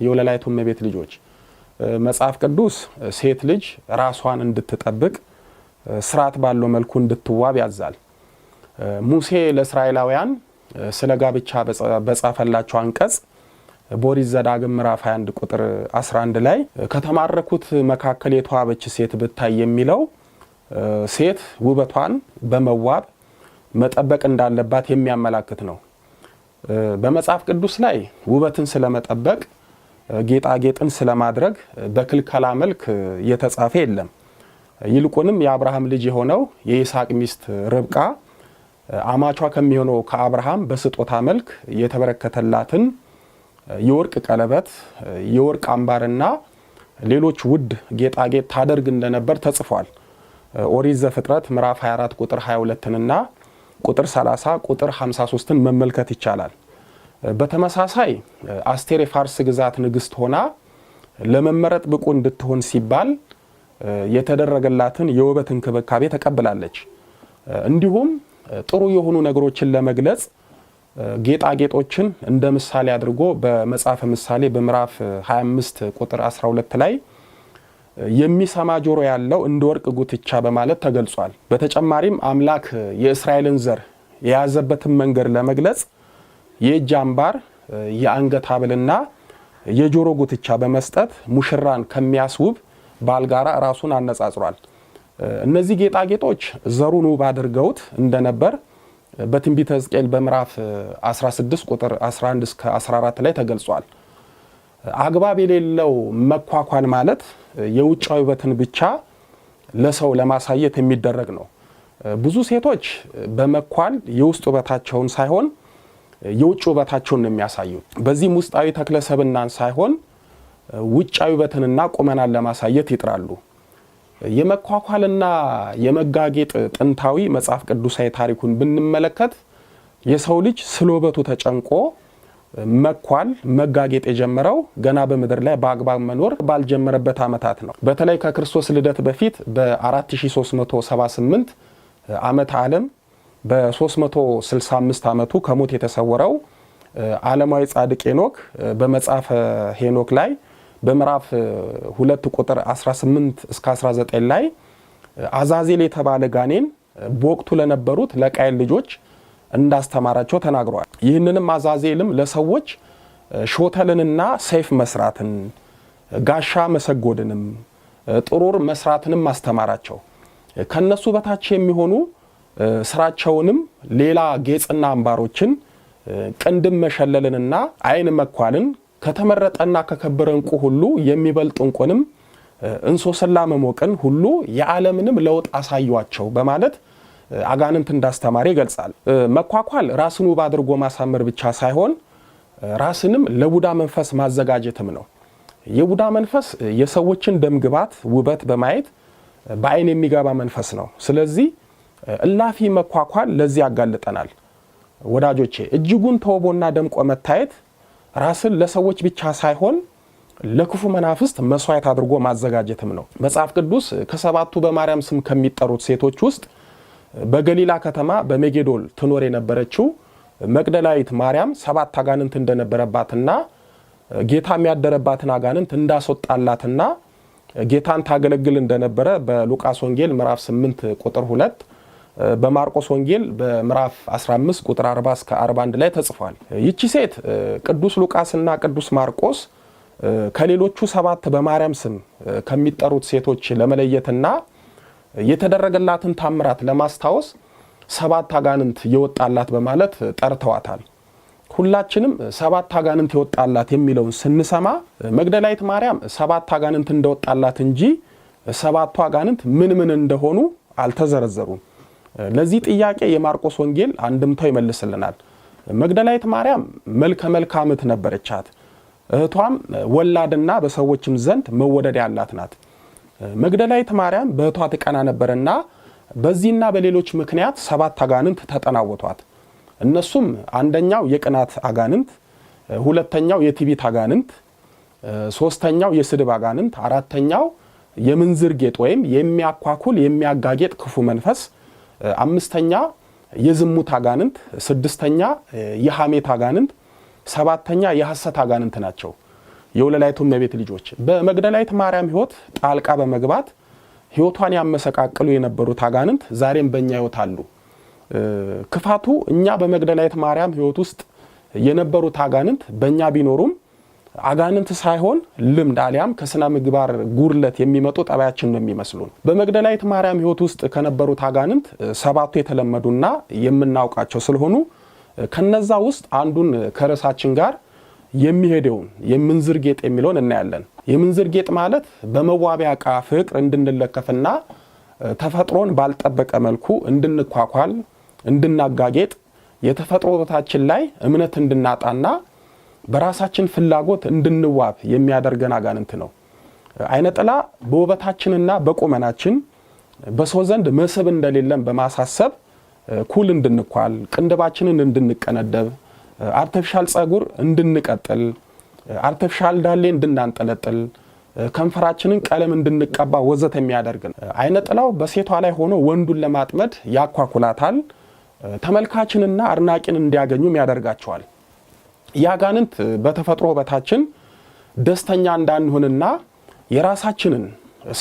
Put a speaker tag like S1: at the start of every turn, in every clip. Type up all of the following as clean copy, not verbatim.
S1: የወለላይቱ እመቤት ልጆች መጽሐፍ ቅዱስ ሴት ልጅ ራሷን እንድትጠብቅ ስርዓት ባለው መልኩ እንድትዋብ ያዛል። ሙሴ ለእስራኤላውያን ስለ ጋብቻ በጻፈላቸው አንቀጽ በኦሪት ዘዳግም ምዕራፍ 21 ቁጥር 11 ላይ ከተማረኩት መካከል የተዋበች ሴት ብታይ የሚለው ሴት ውበቷን በመዋብ መጠበቅ እንዳለባት የሚያመላክት ነው። በመጽሐፍ ቅዱስ ላይ ውበትን ስለመጠበቅ ጌጣጌጥን ስለማድረግ በክልከላ መልክ የተጻፈ የለም። ይልቁንም የአብርሃም ልጅ የሆነው የይስሐቅ ሚስት ርብቃ አማቿ ከሚሆነው ከአብርሃም በስጦታ መልክ የተበረከተላትን የወርቅ ቀለበት፣ የወርቅ አምባርና ሌሎች ውድ ጌጣጌጥ ታደርግ እንደነበር ተጽፏል። ኦሪት ዘፍጥረት ምዕራፍ 24 ቁጥር 22ና ቁጥር 30 ቁጥር 53ን መመልከት ይቻላል። በተመሳሳይ አስቴር የፋርስ ግዛት ንግስት ሆና ለመመረጥ ብቁ እንድትሆን ሲባል የተደረገላትን የውበት እንክብካቤ ተቀብላለች። እንዲሁም ጥሩ የሆኑ ነገሮችን ለመግለጽ ጌጣጌጦችን እንደ ምሳሌ አድርጎ በመጽሐፈ ምሳሌ በምዕራፍ 25 ቁጥር 12 ላይ የሚሰማ ጆሮ ያለው እንደ ወርቅ ጉትቻ በማለት ተገልጿል። በተጨማሪም አምላክ የእስራኤልን ዘር የያዘበትን መንገድ ለመግለጽ የእጅ አምባር፣ የአንገት ሐብልና የጆሮ ጉትቻ በመስጠት ሙሽራን ከሚያስውብ ባል ጋራ ራሱን አነጻጽሯል። እነዚህ ጌጣጌጦች ዘሩን ውብ አድርገውት እንደነበር በትንቢተ ሕዝቅኤል በምዕራፍ 16 ቁጥር 11 እስከ 14 ላይ ተገልጿል። አግባብ የሌለው መኳኳል ማለት የውጫዊ ውበትን ብቻ ለሰው ለማሳየት የሚደረግ ነው። ብዙ ሴቶች በመኳል የውስጥ ውበታቸውን ሳይሆን የውጭ ውበታቸውን ነው የሚያሳዩት። በዚህም ውስጣዊ ተክለሰብናን ሳይሆን ውጫዊ ውበትንና ቁመናን ለማሳየት ይጥራሉ። የመኳኳልና የመጋጌጥ ጥንታዊ መጽሐፍ ቅዱሳዊ ታሪኩን ብንመለከት የሰው ልጅ ስለ ውበቱ ተጨንቆ መኳል መጋጌጥ የጀመረው ገና በምድር ላይ በአግባብ መኖር ባልጀመረበት ዓመታት ነው። በተለይ ከክርስቶስ ልደት በፊት በ4378 ዓመተ ዓለም በ365 ዓመቱ ከሞት የተሰወረው ዓለማዊ ጻድቅ ሄኖክ በመጽሐፈ ሄኖክ ላይ በምዕራፍ 2 ቁጥር 18 እስከ 19 ላይ አዛዜል የተባለ ጋኔን በወቅቱ ለነበሩት ለቃየል ልጆች እንዳስተማራቸው ተናግሯል። ይህንንም አዛዜልም ለሰዎች ሾተልንና ሰይፍ መስራትን፣ ጋሻ መሰጎድንም፣ ጥሩር መስራትንም አስተማራቸው። ከነሱ በታች የሚሆኑ ስራቸውንም ሌላ ጌጽና አምባሮችን፣ ቅንድም መሸለልንና አይን መኳልን ከተመረጠና ከከበረ እንቁ ሁሉ የሚበልጥ እንቁንም እንሶስላ መሞቅን ሁሉ የዓለምንም ለውጥ አሳዩአቸው በማለት አጋንንት እንዳስተማረ ይገልጻል። መኳኳል ራስን ውብ አድርጎ ማሳመር ብቻ ሳይሆን ራስንም ለቡዳ መንፈስ ማዘጋጀትም ነው። የቡዳ መንፈስ የሰዎችን ደምግባት ውበት በማየት በአይን የሚገባ መንፈስ ነው። ስለዚህ እላፊ መኳኳል ለዚህ ያጋልጠናል። ወዳጆቼ እጅጉን ተውቦና ደምቆ መታየት ራስን ለሰዎች ብቻ ሳይሆን ለክፉ መናፍስት መስዋዕት አድርጎ ማዘጋጀትም ነው። መጽሐፍ ቅዱስ ከሰባቱ በማርያም ስም ከሚጠሩት ሴቶች ውስጥ በገሊላ ከተማ በሜጌዶል ትኖር የነበረችው መግደላዊት ማርያም 7 አጋንንት እንደነበረባትና ጌታ የሚያደረባትን አጋንንት እንዳስወጣላትና ጌታን ታገለግል እንደነበረ በሉቃስ ወንጌል ምዕራፍ 8 ቁጥር 2 በማርቆስ ወንጌል በምዕራፍ 15 ቁጥር 40 እስከ 41 ላይ ተጽፏል። ይቺ ሴት ቅዱስ ሉቃስና ቅዱስ ማርቆስ ከሌሎቹ 7 በማርያም ስም ከሚጠሩት ሴቶች ለመለየትና የተደረገላትን ታምራት ለማስታወስ 7 አጋንንት የወጣላት በማለት ጠርተዋታል። ሁላችንም 7 አጋንንት የወጣላት የሚለውን ስንሰማ መግደላዊት ማርያም 7 አጋንንት እንደወጣላት እንጂ 7ቱ አጋንንት ምን ምን እንደሆኑ አልተዘረዘሩም። ለዚህ ጥያቄ የማርቆስ ወንጌል አንድምታው ይመልስልናል። መግደላዊት ማርያም መልከ መልካምት ነበረቻት። እህቷም ወላድና በሰዎችም ዘንድ መወደድ ያላት ናት። መግደላዊት ማርያም በእህቷ ትቀና ነበርና በዚህና በሌሎች ምክንያት 7 አጋንንት ተጠናወቷት። እነሱም አንደኛው የቅናት አጋንንት፣ ሁለተኛው የትዕቢት አጋንንት፣ ሶስተኛው የስድብ አጋንንት፣ አራተኛው የምንዝር ጌጥ ወይም የሚያኳኩል የሚያጋጌጥ ክፉ መንፈስ፣ አምስተኛ የዝሙት አጋንንት፣ ስድስተኛ የሐሜት አጋንንት፣ ሰባተኛ የሐሰት አጋንንት ናቸው። የወለላይቱ እመቤት ልጆች በመግደላዊት ማርያም ሕይወት ጣልቃ በመግባት ሕይወቷን ያመሰቃቀሉ የነበሩት አጋንንት ዛሬም በእኛ ሕይወት አሉ። ክፋቱ እኛ በመግደላዊት ማርያም ሕይወት ውስጥ የነበሩት አጋንንት በእኛ ቢኖሩም አጋንንት ሳይሆን ልምድ አሊያም ከስነ ምግባር ጉርለት የሚመጡ ጠባያችን ነው የሚመስሉን። በመግደላዊት ማርያም ሕይወት ውስጥ ከነበሩት አጋንንት 7ቱ የተለመዱና የምናውቃቸው ስለሆኑ ከነዛ ውስጥ አንዱን ከርዕሳችን ጋር የሚሄደውን የምንዝር ጌጥ የሚለውን እናያለን። የምንዝር ጌጥ ማለት በመዋቢያ ዕቃ ፍቅር እንድንለከፍና ተፈጥሮን ባልጠበቀ መልኩ እንድንኳኳል፣ እንድናጋጌጥ፣ የተፈጥሮ ውበታችን ላይ እምነት እንድናጣና በራሳችን ፍላጎት እንድንዋብ የሚያደርገን አጋንንት ነው። አይነ ጥላ በውበታችንና በቁመናችን በሰው ዘንድ መስህብ እንደሌለን በማሳሰብ ኩል እንድንኳል፣ ቅንድባችንን እንድንቀነደብ፣ አርቲፊሻል ጸጉር እንድንቀጥል፣ አርቲፊሻል ዳሌ እንድናንጠለጥል፣ ከንፈራችንን ቀለም እንድንቀባ ወዘተ የሚያደርግ ነው። አይነ ጥላው በሴቷ ላይ ሆኖ ወንዱን ለማጥመድ ያኳኩላታል። ተመልካችንና አድናቂን እንዲያገኙም ያደርጋቸዋል። ያጋንንት በተፈጥሮ ውበታችን ደስተኛ እንዳንሆንና የራሳችንን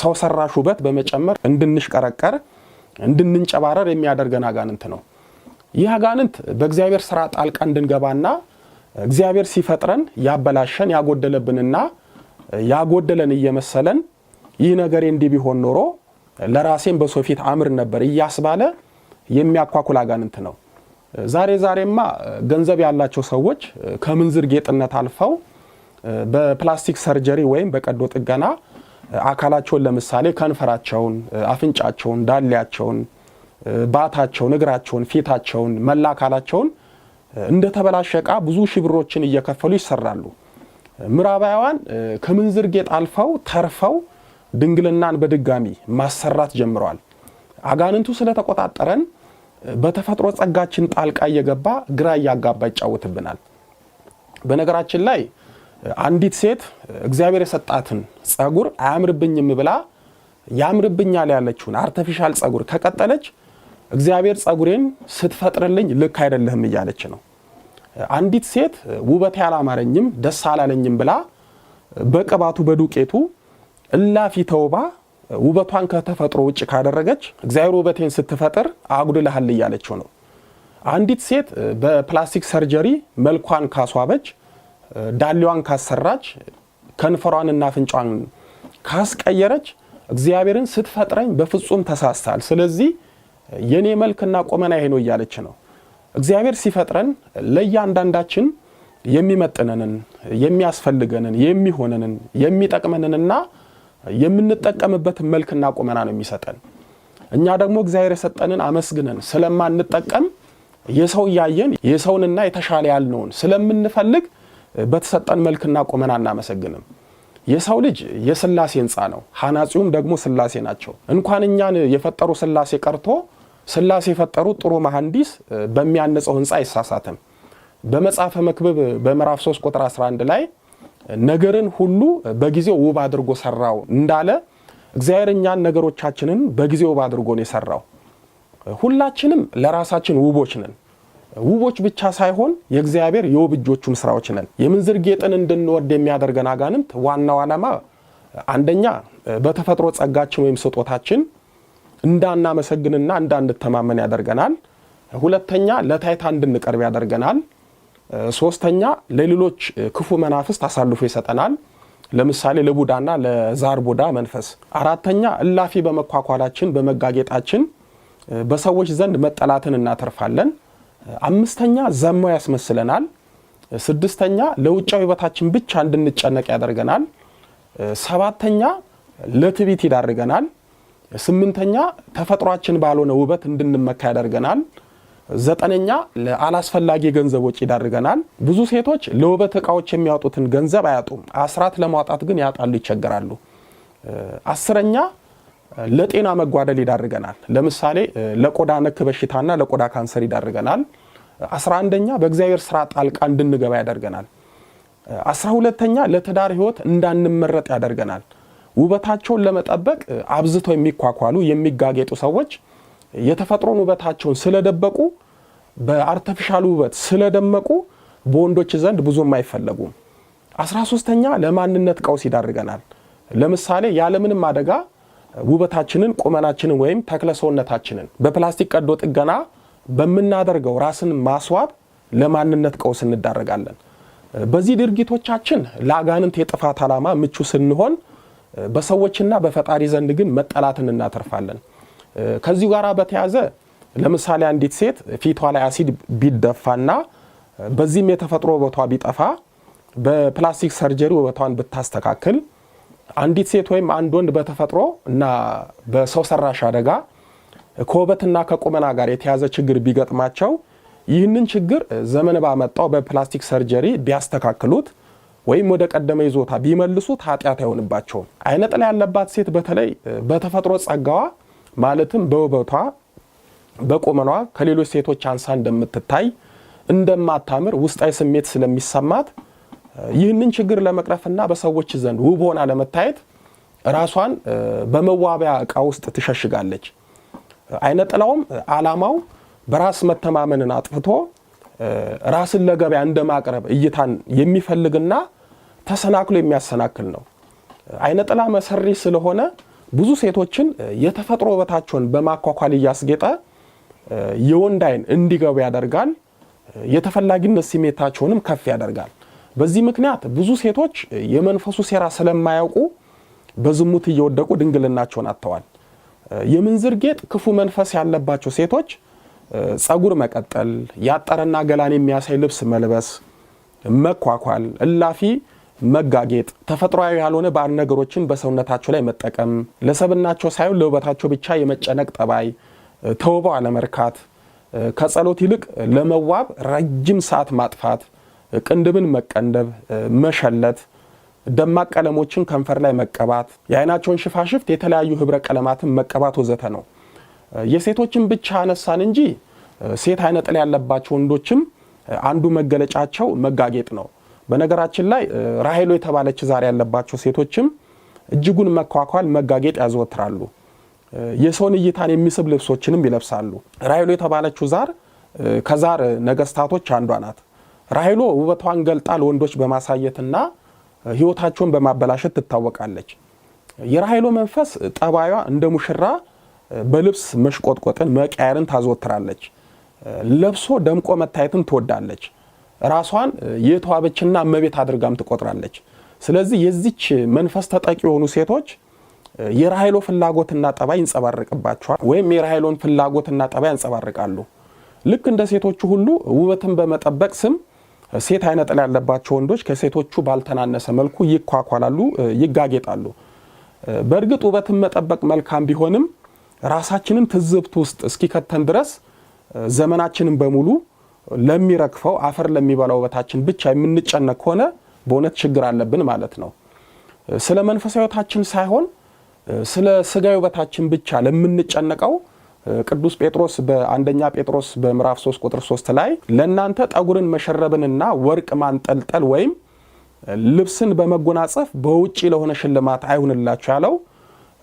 S1: ሰው ሰራሽ ውበት በመጨመር እንድንሽቀረቀር እንድንንጨባረር የሚያደርገን አጋንንት ነው። ይህ አጋንንት በእግዚአብሔር ስራ ጣልቃ እንድንገባና እግዚአብሔር ሲፈጥረን ያበላሸን ያጎደለብንና ያጎደለን እየመሰለን ይህ ነገር እንዲህ ቢሆን ኖሮ ለራሴም በሰው ፊት አምር ነበር እያስባለ የሚያኳኩል አጋንንት ነው። ዛሬማ ገንዘብ ያላቸው ሰዎች ከምንዝር ጌጥነት አልፈው በፕላስቲክ ሰርጀሪ ወይም በቀዶ ጥገና አካላቸውን ለምሳሌ ከንፈራቸውን፣ አፍንጫቸውን፣ ዳሌያቸውን፣ ባታቸውን፣ እግራቸውን፣ ፊታቸውን፣ መላ አካላቸውን እንደተበላሸ ዕቃ ብዙ ሺህ ብሮችን እየከፈሉ ይሰራሉ። ምዕራባውያን ከምንዝር ጌጥ አልፈው ተርፈው ድንግልናን በድጋሚ ማሰራት ጀምረዋል። አጋንንቱ ስለተቆጣጠረን በተፈጥሮ ጸጋችን ጣልቃ እየገባ ግራ እያጋባ ይጫወትብናል። በነገራችን ላይ አንዲት ሴት እግዚአብሔር የሰጣትን ጸጉር አያምርብኝም ብላ ያምርብኛል ያለችውን አርቲፊሻል ጸጉር ከቀጠለች እግዚአብሔር ጸጉሬን ስትፈጥርልኝ ልክ አይደለህም እያለች ነው። አንዲት ሴት ውበቴ አላማረኝም ደስ አላለኝም ብላ በቅባቱ በዱቄቱ እላፊ ተውባ ውበቷን ከተፈጥሮ ውጭ ካደረገች እግዚአብሔር ውበቴን ስትፈጥር አጉድለሃል እያለችው ነው። አንዲት ሴት በፕላስቲክ ሰርጀሪ መልኳን ካስዋበች፣ ዳሌዋን ካሰራች፣ ከንፈሯንና አፍንጫዋን ካስቀየረች እግዚአብሔርን ስትፈጥረኝ በፍጹም ተሳስታል፣ ስለዚህ የኔ መልክና ቁመና ይሄ ነው እያለች ነው። እግዚአብሔር ሲፈጥረን ለእያንዳንዳችን የሚመጥነንን፣ የሚያስፈልገንን፣ የሚሆነንን፣ የሚጠቅመንንና የምንጠቀምበትን መልክና ቁመና ነው የሚሰጠን። እኛ ደግሞ እግዚአብሔር የሰጠንን አመስግነን ስለማንጠቀም የሰው ያየን የሰውንና የተሻለ ያልነውን ስለምንፈልግ በተሰጠን መልክና ቁመና እናመሰግንም። የሰው ልጅ የሥላሴ ሕንጻ ነው፣ ሐናጺውም ደግሞ ሥላሴ ናቸው። እንኳን እኛን የፈጠሩ ሥላሴ ቀርቶ ሥላሴ የፈጠሩ ጥሩ መሐንዲስ በሚያነጸው ሕንጻ አይሳሳትም። በመጽሐፈ መክብብ በምዕራፍ 3 ቁጥር 11 ላይ ነገርን ሁሉ በጊዜው ውብ አድርጎ ሰራው እንዳለ እግዚአብሔር እኛን ነገሮቻችንን በጊዜው ውብ አድርጎ ነው የሰራው። ሁላችንም ለራሳችን ውቦች ነን። ውቦች ብቻ ሳይሆን የእግዚአብሔር የውብ እጆቹም ስራዎች ነን። የምንዝር ጌጥን እንድንወድ የሚያደርገን አጋንንት ዋናው ዓላማ አንደኛ በተፈጥሮ ጸጋችን ወይም ስጦታችን እንዳናመሰግንና እንዳንተማመን ያደርገናል። ሁለተኛ ለታይታ እንድንቀርብ ያደርገናል። ሶስተኛ ለሌሎች ክፉ መናፍስት አሳልፎ ይሰጠናል፣ ለምሳሌ ለቡዳና ለዛር ቡዳ መንፈስ። አራተኛ እላፊ በመኳኳላችን በመጋጌጣችን በሰዎች ዘንድ መጠላትን እናተርፋለን። አምስተኛ ዘማዊ ያስመስለናል። ስድስተኛ ለውጫዊ ውበታችን ብቻ እንድንጨነቅ ያደርገናል። ሰባተኛ ለትዕቢት ይዳርገናል። ስምንተኛ ተፈጥሯችን ባልሆነ ውበት እንድንመካ ያደርገናል። ዘጠነኛ ለአላስፈላጊ ገንዘብ ወጪ ይዳርገናል። ብዙ ሴቶች ለውበት ዕቃዎች የሚያወጡትን ገንዘብ አያጡም፣ አስራት ለማውጣት ግን ያጣሉ፣ ይቸገራሉ። አስረኛ ለጤና መጓደል ይዳርገናል። ለምሳሌ ለቆዳ ነክ በሽታና ለቆዳ ካንሰር ይዳርገናል። 11ኛ በእግዚአብሔር ስራ ጣልቃ እንድንገባ ያደርገናል። 12ኛ ለትዳር ህይወት እንዳንመረጥ ያደርገናል። ውበታቸውን ለመጠበቅ አብዝተው የሚኳኳሉ የሚጋጌጡ ሰዎች የተፈጥሮን ውበታቸውን ስለደበቁ በአርቲፊሻል ውበት ስለደመቁ በወንዶች ዘንድ ብዙም አይፈለጉም። 13ኛ ለማንነት ቀውስ ይዳርገናል። ለምሳሌ ያለምንም አደጋ ውበታችንን ቁመናችንን ወይም ተክለሰውነታችንን በፕላስቲክ ቀዶ ጥገና በመናደርገው ራስን ማስዋብ ለማንነት ቀውስ እንዳረጋለን። በዚህ ድርጊቶቻችን ለአጋንንት የጥፋት ዓላማ ምቹ ስንሆን በሰዎችና በፈጣሪ ዘንድ ግን መጠላትን እናተርፋለን። ከዚህ ጋር በተያያዘ ለምሳሌ አንዲት ሴት ፊቷ ላይ አሲድ ቢደፋና በዚህም የተፈጥሮ ውበቷ ቢጠፋ በፕላስቲክ ሰርጀሪ ውበቷን ብታስተካክል፣ አንዲት ሴት ወይም አንድ ወንድ በተፈጥሮ እና በሰው ሰራሽ አደጋ ከውበትና ከቁመና ጋር የተያዘ ችግር ቢገጥማቸው ይህንን ችግር ዘመን ባመጣው በፕላስቲክ ሰርጀሪ ቢያስተካክሉት ወይም ወደ ቀደመ ይዞታ ቢመልሱት ኃጢአት አይሆንባቸውም። አይነ ጥላ ያለባት ሴት በተለይ በተፈጥሮ ጸጋዋ ማለትም በውበቷ በቁመኗ ከሌሎች ሴቶች አንሳ እንደምትታይ እንደማታምር ውስጣዊ ስሜት ስለሚሰማት ይህንን ችግር ለመቅረፍና በሰዎች ዘንድ ውብ ሆና ለመታየት ራሷን በመዋቢያ ዕቃ ውስጥ ትሸሽጋለች። አይነ ጥላውም ዓላማው በራስ መተማመንን አጥፍቶ ራስን ለገበያ እንደማቅረብ እይታን የሚፈልግና ተሰናክሎ የሚያሰናክል ነው። አይነ ጥላ መሰሪ ስለሆነ ብዙ ሴቶችን የተፈጥሮ ውበታቸውን በማኳኳል እያስጌጠ የወንድ አይን እንዲገቡ ያደርጋል። የተፈላጊነት ስሜታቸውንም ከፍ ያደርጋል። በዚህ ምክንያት ብዙ ሴቶች የመንፈሱ ሴራ ስለማያውቁ በዝሙት እየወደቁ ድንግልናቸውን አጥተዋል። የምንዝር ጌጥ ክፉ መንፈስ ያለባቸው ሴቶች ጸጉር መቀጠል፣ ያጠረና ገላን የሚያሳይ ልብስ መልበስ፣ መኳኳል፣ እላፊ መጋጌጥ፣ ተፈጥሯዊ ያልሆነ ባዕድ ነገሮችን በሰውነታቸው ላይ መጠቀም፣ ለሰብናቸው ሳይሆን ለውበታቸው ብቻ የመጨነቅ ጠባይ፣ ተውበው አለመርካት፣ ከጸሎት ይልቅ ለመዋብ ረጅም ሰዓት ማጥፋት፣ ቅንድብን መቀንደብ፣ መሸለት፣ ደማቅ ቀለሞችን ከንፈር ላይ መቀባት፣ የአይናቸውን ሽፋሽፍት የተለያዩ ህብረ ቀለማትን መቀባት ወዘተ ነው። የሴቶችን ብቻ አነሳን እንጂ ሴት አይነ ጥላ ያለባቸው ወንዶችም አንዱ መገለጫቸው መጋጌጥ ነው። በነገራችን ላይ ራሄሎ የተባለች ዛር ያለባቸው ሴቶችም እጅጉን መኳኳል፣ መጋጌጥ ያዘወትራሉ። የሰውን እይታን የሚስብ ልብሶችንም ይለብሳሉ። ራሄሎ የተባለችው ዛር ከዛር ነገስታቶች አንዷ ናት። ራሄሎ ውበቷን ገልጣ ለወንዶች በማሳየትና ህይወታቸውን በማበላሸት ትታወቃለች። የራሄሎ መንፈስ ጠባዩዋ እንደ ሙሽራ በልብስ መሽቆጥቆጥን መቀየርን ታዘወትራለች። ለብሶ ደምቆ መታየትን ትወዳለች። ራሷን የተዋበችና እመቤት አድርጋም ትቆጥራለች። ስለዚህ የዚች መንፈስ ተጠቂ የሆኑ ሴቶች የራሄሎ ፍላጎትና ጠባይ ይንጸባረቅባቸዋል፣ ወይም የራሄሎን ፍላጎትና ጠባይ ያንጸባርቃሉ። ልክ እንደ ሴቶቹ ሁሉ ውበትን በመጠበቅ ስም ሴት አይነ ጥላ ያለባቸው ወንዶች ከሴቶቹ ባልተናነሰ መልኩ ይኳኳላሉ፣ ይጋጌጣሉ። በእርግጥ ውበትን መጠበቅ መልካም ቢሆንም ራሳችንን ትዝብት ውስጥ እስኪከተን ድረስ ዘመናችንን በሙሉ ለሚረክፈው አፈር ለሚበላው ውበታችን ብቻ የምንጨነቅ ከሆነ በእውነት ችግር አለብን ማለት ነው። ስለ መንፈሳዊ ውበታችን ሳይሆን ስለ ስጋዊ ውበታችን ብቻ ለምንጨነቀው ቅዱስ ጴጥሮስ በአንደኛ ጴጥሮስ በምዕራፍ 3 ቁጥር 3 ላይ ለእናንተ ጠጉርን መሸረብንና ወርቅ ማንጠልጠል ወይም ልብስን በመጎናጸፍ በውጪ ለሆነ ሽልማት አይሁንላችሁ ያለው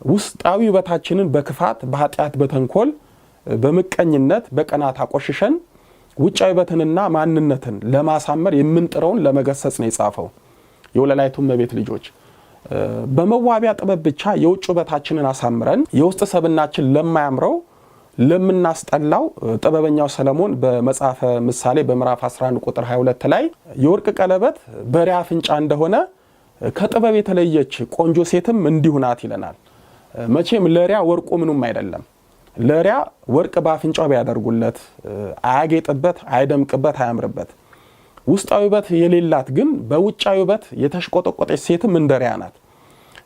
S1: ውስጣዊ ውበታችንን በክፋት፣ በኃጢአት፣ በተንኮል፣ በምቀኝነት፣ በቀናት አቆሽሸን ውጫዊ ውበትንና ማንነትን ለማሳመር የምንጥረውን ለመገሰጽ ነው የጻፈው። የወለላይቱ እመቤት ልጆች በመዋቢያ ጥበብ ብቻ የውጭ ውበታችንን አሳምረን የውስጥ ሰብናችን ለማያምረው ለምናስጠላው ጥበበኛው ሰለሞን በመጽሐፈ ምሳሌ በምዕራፍ 11 ቁጥር 22 ላይ የወርቅ ቀለበት በሪያ አፍንጫ እንደሆነ ከጥበብ የተለየች ቆንጆ ሴትም እንዲሁ ናት ይለናል። መቼም ለሪያ ወርቁ ምኑም አይደለም። ለሪያ ወርቅ በአፍንጫው ቢያደርጉለት አያጌጥበት፣ አይደምቅበት፣ አያምርበት። ውስጣዊ ውበት የሌላት ግን በውጫዊ ውበት የተሽቆጠቆጠች ሴትም እንደሪያ ናት።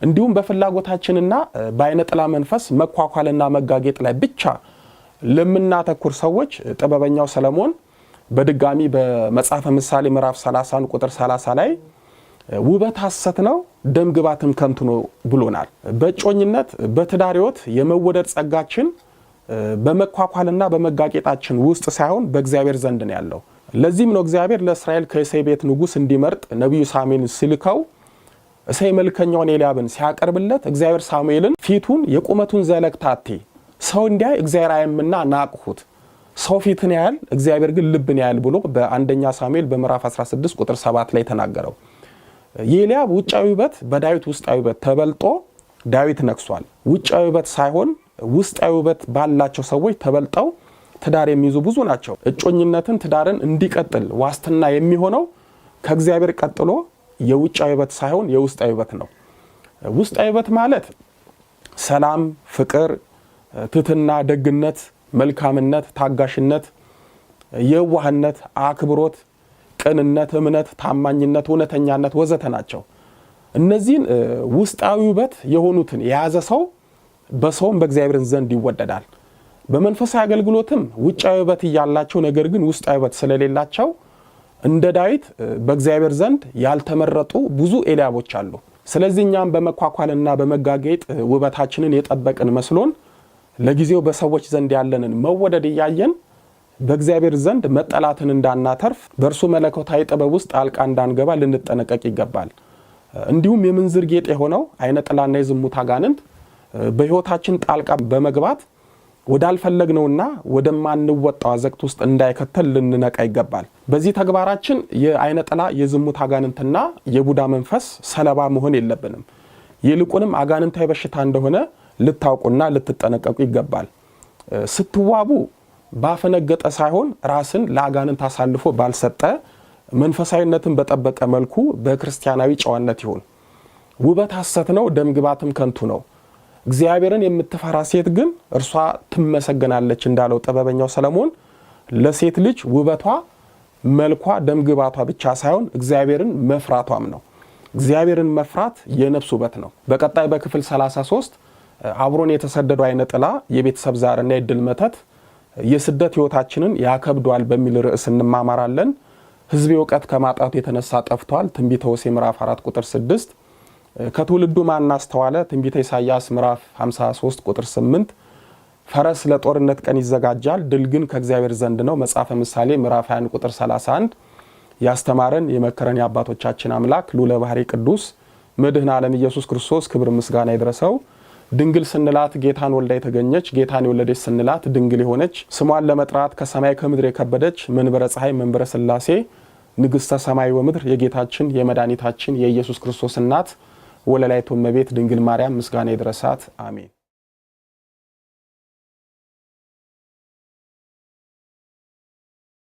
S1: እንዲሁም በፍላጎታችንና በአይነ ጥላ መንፈስ መኳኳልና መጋጌጥ ላይ ብቻ ለምናተኩር ሰዎች ጥበበኛው ሰለሞን በድጋሚ በመጽሐፈ ምሳሌ ምዕራፍ 30 ቁጥር 30 ላይ ውበት ሐሰት ነው፣ ደም ግባትም ከንቱ ነው ብሎናል። በእጮኝነት በትዳር ሕይወት የመወደድ ጸጋችን በመኳኳልና በመጋጌጣችን ውስጥ ሳይሆን በእግዚአብሔር ዘንድ ነው ያለው። ለዚህም ነው እግዚአብሔር ለእስራኤል ከእሴይ ቤት ንጉሥ እንዲመርጥ ነቢዩ ሳሙኤልን ሲልከው እሴይ መልከኛውን ኤልያብን ሲያቀርብለት እግዚአብሔር ሳሙኤልን ፊቱን የቁመቱን ዘለግታቴ ሰው እንዲያይ እግዚአብሔር አያምና ናቅሁት፣ ሰው ፊትን ያያል እግዚአብሔር ግን ልብን ያያል ብሎ በአንደኛ ሳሙኤል በምዕራፍ 16 ቁጥር 7 ላይ ተናገረው። የኤልያብ ውጫዊ ውበት በዳዊት ውስጣዊ ውበት ተበልጦ ዳዊት ነግሷል። ውጫዊ ውበት ሳይሆን ውስጣዊ ውበት ባላቸው ሰዎች ተበልጠው ትዳር የሚይዙ ብዙ ናቸው። እጮኝነትን ትዳርን እንዲቀጥል ዋስትና የሚሆነው ከእግዚአብሔር ቀጥሎ የውጫዊ ውበት ሳይሆን የውስጣዊ ውበት ነው። ውስጣዊ ውበት ማለት ሰላም፣ ፍቅር፣ ትህትና፣ ደግነት፣ መልካምነት፣ ታጋሽነት፣ የዋህነት፣ አክብሮት፣ ቅንነት፣ እምነት፣ ታማኝነት፣ እውነተኛነት ወዘተ ናቸው። እነዚህን ውስጣዊ ውበት የሆኑትን የያዘ ሰው በሰውም በእግዚአብሔር ዘንድ ይወደዳል። በመንፈሳዊ አገልግሎትም ውጫዊ ውበት እያላቸው ነገር ግን ውስጣዊ ውበት ስለሌላቸው እንደ ዳዊት በእግዚአብሔር ዘንድ ያልተመረጡ ብዙ ኤልያቦች አሉ። ስለዚህ እኛም በመኳኳልና በመጋጌጥ ውበታችንን የጠበቅን መስሎን ለጊዜው በሰዎች ዘንድ ያለንን መወደድ እያየን በእግዚአብሔር ዘንድ መጠላትን እንዳናተርፍ በእርሱ መለኮታዊ ጥበብ ውስጥ ጣልቃ እንዳንገባ ልንጠነቀቅ ይገባል። እንዲሁም የምንዝር ጌጥ የሆነው አይነ ጥላና የዝሙት አጋንንት በሕይወታችን ጣልቃ በመግባት ወዳልፈለግነውና ወደማንወጣው አዘቅት ውስጥ እንዳይከተል ልንነቃ ይገባል። በዚህ ተግባራችን የአይነ ጥላ የዝሙት አጋንንትና የቡዳ መንፈስ ሰለባ መሆን የለብንም። ይልቁንም አጋንንታዊ በሽታ እንደሆነ ልታውቁና ልትጠነቀቁ ይገባል። ስትዋቡ ባፈነገጠ ሳይሆን ራስን ለአጋንንት አሳልፎ ባልሰጠ መንፈሳዊነትን በጠበቀ መልኩ በክርስቲያናዊ ጨዋነት ይሁን። ውበት ሐሰት ነው፣ ደምግባትም ከንቱ ነው። እግዚአብሔርን የምትፈራ ሴት ግን እርሷ ትመሰገናለች እንዳለው ጥበበኛው ሰለሞን ለሴት ልጅ ውበቷ፣ መልኳ፣ ደምግባቷ ብቻ ሳይሆን እግዚአብሔርን መፍራቷም ነው። እግዚአብሔርን መፍራት የነፍስ ውበት ነው። በቀጣይ በክፍል 33 አብሮን የተሰደዱ አይነ ጥላ፣ የቤተሰብ ዛርና የድል መተት የስደት ሕይወታችንን ያከብዷል በሚል ርዕስ እንማማራለን። ሕዝቤ እውቀት ከማጣቱ የተነሳ ጠፍቷል። ትንቢተ ሆሴዕ ምዕራፍ 4 ቁጥር 6። ከትውልዱ ማን አስተዋለ? ትንቢተ ኢሳይያስ ምዕራፍ 53 ቁጥር 8። ፈረስ ለጦርነት ቀን ይዘጋጃል፣ ድል ግን ከእግዚአብሔር ዘንድ ነው። መጽሐፈ ምሳሌ ምዕራፍ 20 ቁጥር 31። ያስተማረን የመከረን የአባቶቻችን አምላክ ልዑለ ባሕርይ ቅዱስ መድኃኔ ዓለም ኢየሱስ ክርስቶስ ክብር ምስጋና ይድረሰው። ድንግል ስንላት ጌታን ወልዳ የተገኘች፣ ጌታን የወለደች ስንላት ድንግል የሆነች፣ ስሟን ለመጥራት ከሰማይ ከምድር የከበደች፣ መንበረ ፀሐይ መንበረ ሥላሴ ንግሥተ ሰማይ ወምድር የጌታችን የመድኃኒታችን የኢየሱስ ክርስቶስ እናት ወለላይቱ እመቤት ድንግል ማርያም ምስጋና ይድረሳት። አሜን።